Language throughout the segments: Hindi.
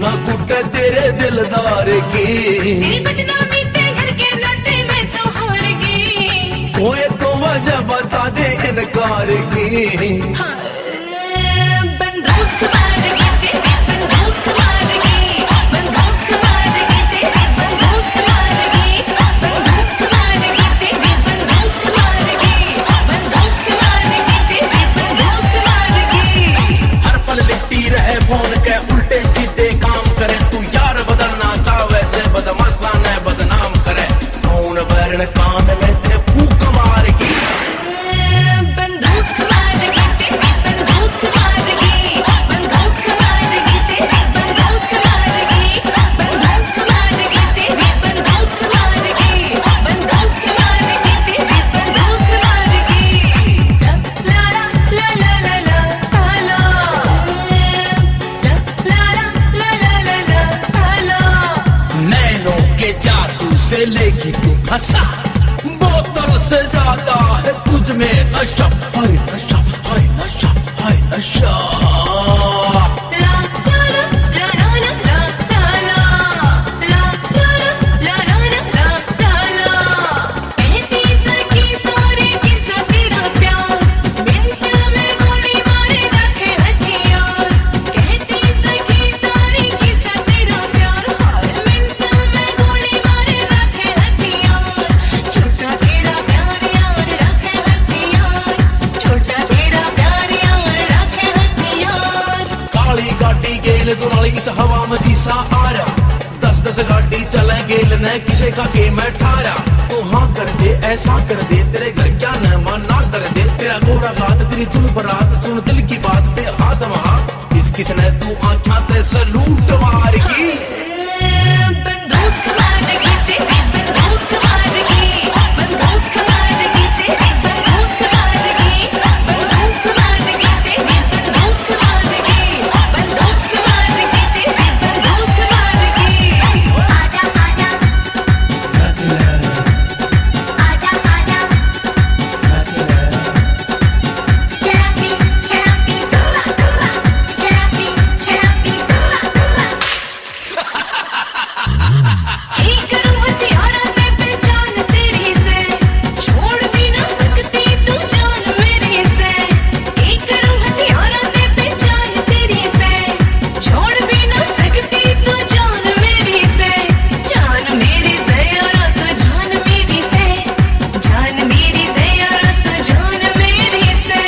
ना कुटे तेरे दिलदार की, तेरी बदनामी ते घर के लौटे मैं तो हार गई। कोई तो वजह बता दे इनकार की। बंदूक मार के तेरी बंदूक मार गई, बंदूक मार के तेरी बंदूक मार गई, बंदूक मार के तेरी बंदूक मार गई, बंदूक मार के तेरी बंदूक मार गई। हर पल लिखती रहे फोन के उल्टे सीधे काम करे, तू यार बदलना चाह वैसे बदमाशा ने बदनाम करे। कौन बैरन कान में तेरे फूक मार की, बंदूक मार के तेरी बंदूक मार गई, बंदूक मार के तेरी बंदूक मार गई, बंदूक मार के तेरी बंदूक मार गई, बंदूक मार के तेरी बंदूक मार गई। ला ला ला ला ला ला ला, ला ला ला ला ला ला। नैनों के जादू से लेगी तू फंसा, बोतल से ज्यादा है तुझ में नशा, हाय नशा, हाय नशा, हाय नशा। ला ला ला ला ला ला ला, ला ला ला ला ला ला। कहती सखी सारे किस्सा तेरा प्यार, मिनट में गोली मारे रखे हथियार। कहती सखी सारे किस्सा तेरा प्यार, हर मिनट में गोली मारे रखे हथियार। छोटा तेरा प्यार यार रखे हथियार, छोटा तेरा प्यार यार रखे हथियार। काली गाड़ी गेल तू नाली इस हवा में जीसा आ रहा, 10-10 गाड़ी चले गेल ने किसे का के मैं ठारा। तू हाँ कर दे ऐसा कर दे, तेरे घर क्या न मना कर दे। तेरा गोरा गात तेरी चुन बरात, सुन दिल की बात पे हाथ हाथ। इस किसने तू आँखा ते सलूट मार की, बंदूक मार के तेरी बंदूक मार गई, बंदूक मार के तेरी बंदूक मार गई, बंदूक मार के तेरी बंदूक मार गई, बंदूक मार के तेरी बंदूक मार गई। आजा आजा आजा आजा, शराबी शराबी दुआ दुआ, शराबी शराबी दुआ दुआ। करूं हथियारा पे पहचान तेरी से, छोड़ भी ना सकती तू जान मेरी से। करूं हथियारा पे पहचान तेरी से, छोड़ भी ना सकती तू जान मेरी से। जान मेरी से यारा तू जान मेरी से, जान मेरी से यारा तू जान मेरी से।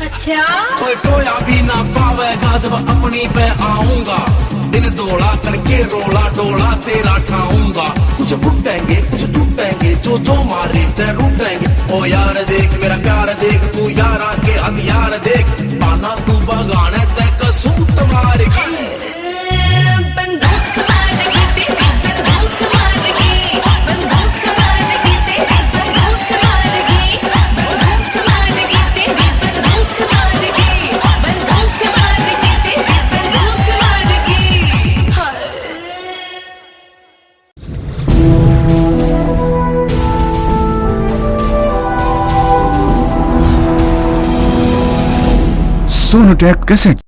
अच्छा कोई टोया भी ना पावेगा जब अपनी पे आऊंगा। दिन दौड़ा करके रोला डोला तेरा ठाऊंगा। कुछ फुटेंगे कुछ टूटेंगे, जो जो मारे ते रूटेंगे। ओ यार देख मेरा प्यार देख, तू यारा के हथियार देख। पाना तू बगाने ते कसूत मार की, बंदूक मार के तेरी बंदूक मार गई, बंदूक मार के तेरी बंदूक मार गई, बंदूक मार के तेरी बंदूक मार गई, बंदूक मार के तेरी बंदूक मार गई। सोनोटेक कैसेट।